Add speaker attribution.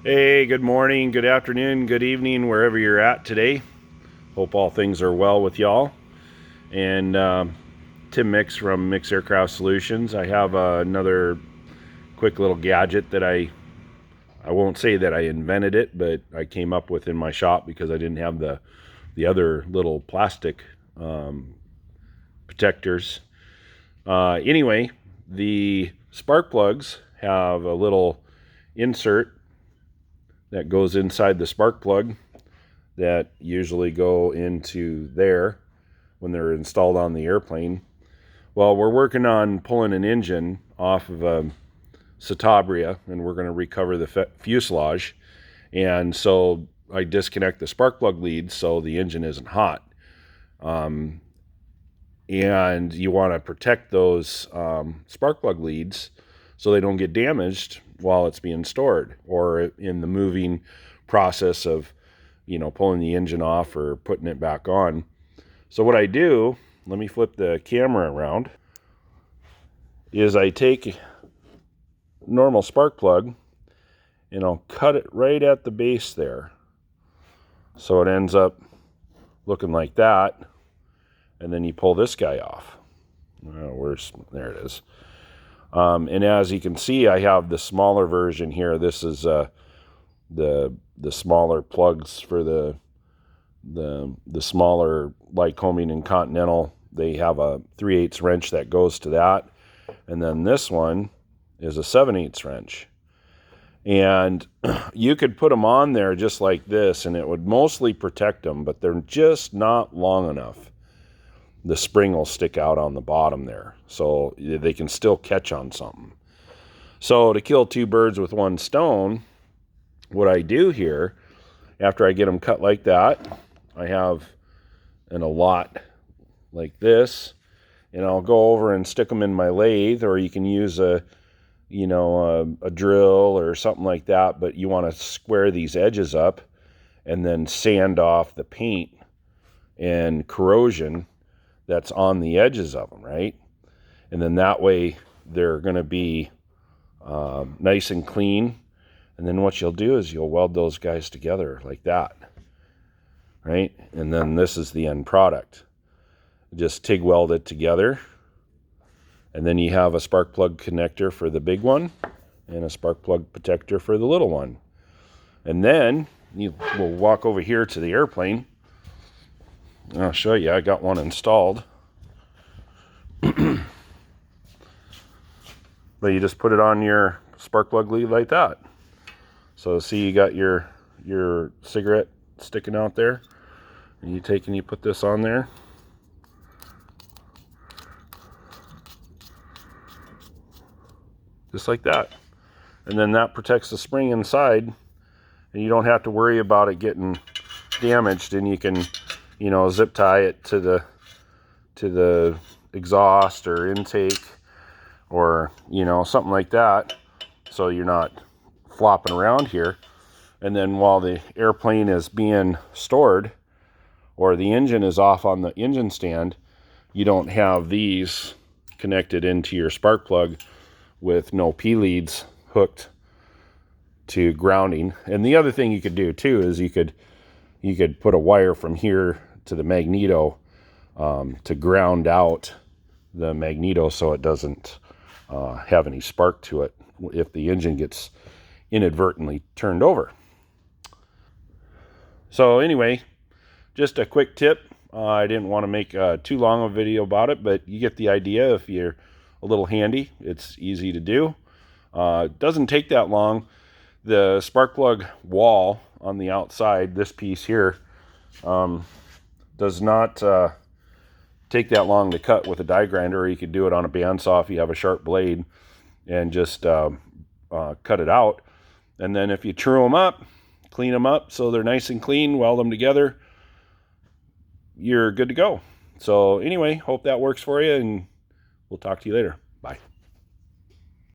Speaker 1: Hey, good morning, good afternoon, good evening, wherever you're at today. Hope all things are well with y'all. And Tim Mix from Mix Aircraft Solutions. I have another quick little gadget that I won't say that I invented it, but I came up with in my shop because I didn't have the other little plastic protectors. Anyway, the spark plugs have a little insert that goes inside the spark plug that usually go into there when they're installed on the airplane. Well, we're working on pulling an engine off of a Citabria, and we're going to recover the fuselage. And so I disconnect the spark plug leads so the engine isn't hot. And you want to protect those spark plug leads so they don't get damaged while it's being stored or in the moving process of, pulling the engine off or putting it back on. So what I do, let me flip the camera around, is I take normal spark plug and I'll cut it right at the base there. So it ends up looking like that. And then you pull this guy off. There it is. And as you can see, I have the smaller version here. This is the smaller plugs for the smaller Lycoming and Continental. They have a 3/8 wrench that goes to that, and then this one is a 7/8 wrench. And you could put them on there just like this, and it would mostly protect them, but they're just not long enough. The spring will stick out on the bottom there, so they can still catch on something. So to kill two birds with one stone, what I do here, after I get them cut like that, I have a lot like this, and I'll go over and stick them in my lathe, or you can use a drill or something like that, but you want to square these edges up and then sand off the paint and corrosion that's on the edges of them, right? And then that way they're going to be nice and clean. And then what you'll do is you'll weld those guys together like that, right? And then this is the end product. Just TIG weld it together. And then you have a spark plug connector for the big one and a spark plug protector for the little one. And then we'll walk over here to the airplane. I'll show you. I got one installed. But you just put it on your spark plug lead like that. So see, you got your cigarette sticking out there, and you take and you put this on there. Just like that. And then that protects the spring inside, and you don't have to worry about it getting damaged, and you can, zip tie it to the exhaust or intake or, something like that, so you're not flopping around here. And then while the airplane is being stored or the engine is off on the engine stand, you don't have these connected into your spark plug with no P leads hooked to grounding. And the other thing you could do too is you could put a wire from here to the magneto to ground out the magneto so it doesn't have any spark to it if the engine gets inadvertently turned over. So anyway, just a quick tip. I didn't want to make too long of a video about it, but you get the idea. If you're a little handy, it's easy to do. It doesn't take that long. The spark plug wall on the outside, this piece here, does not take that long to cut with a die grinder, or you could do it on a bandsaw if you have a sharp blade and just cut it out. And then if you true them up, clean them up so they're nice and clean, weld them together, you're good to go. So anyway, hope that works for you, and we'll talk to you later. Bye.